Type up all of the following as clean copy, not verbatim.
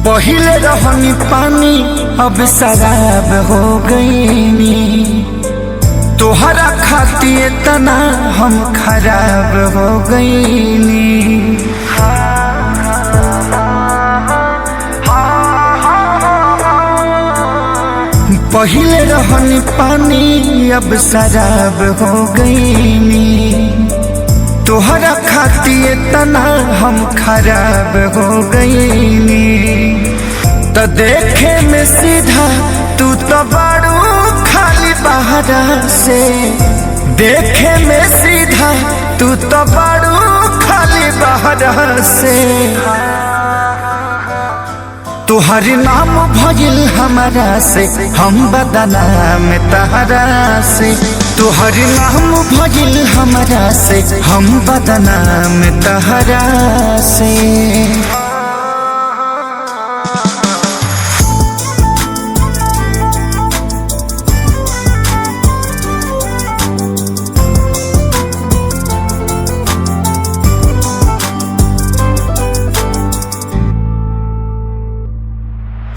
पहिले रहनी पानी अब शराब हो गईनी। तोहरा खातिर तना हम खराब हो गईनी। पहिले रहनी पानी अब शराब हो गईनी। तोहरा खातिर तना हम खराब हो गईनी। तो देखे में सीधा तू तो बड़ू खाली बहरा से। देखे में सीधा तू तो बड़ू खाली बहरा से। तुहर नाम भइल हमारा से हम बदनाम तहरा से। तुहर नाम भइल हमारा से हम बदनाम तहरा से।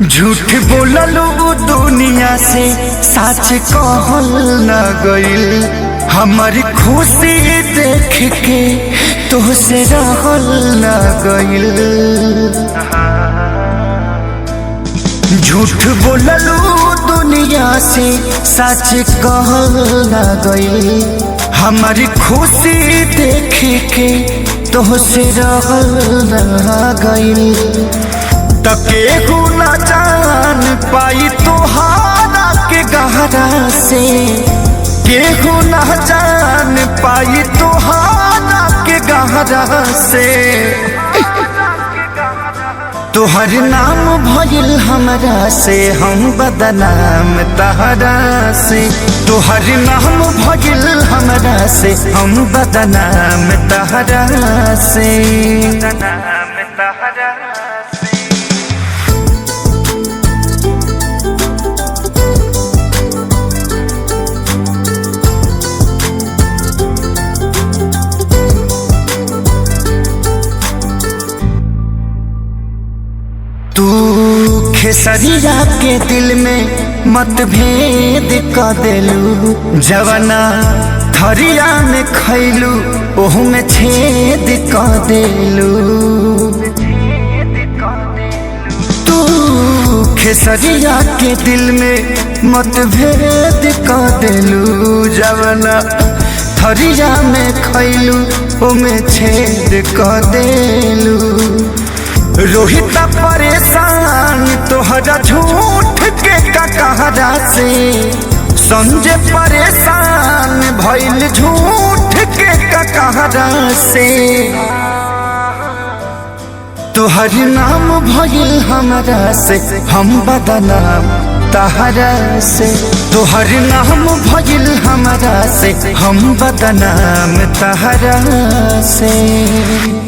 झूठ बोललू दुनिया से सच कहल न गइल। हमारी खुशी देख के तोहसे रहल न गइल। झूठ बोललू दुनिया से सच कहल न गइल। हमारी खुशी देख के तोहसे रहल न गइल। केहू न जान पाई तोहारा के गहरा से। केहू न जान पाई तोहारा के गहरा से। तोहर नाम भइल हमरा से हम बदनाम तहरा से। तोहर नाम भइल हमरा से हम बदनाम तहरा से। तू खेसरिया के दिल में मतभेद क देलू। जवना थरिया में खैलू ओहू में छेद क देलू। तू खेसरिया के दिल में मतभेद क देलू। जवना थरिया में खैलू ओहू में छेद क देलू। रोहित परेशान तोहरा झूठ के कहरा से। संजय परेशान भइल झूठ के कहरा से। तोहर नाम भइल हमरा से हम बदनाम तहरा से। तोहर नाम भइल हमरा से हम बदनाम तहरा से।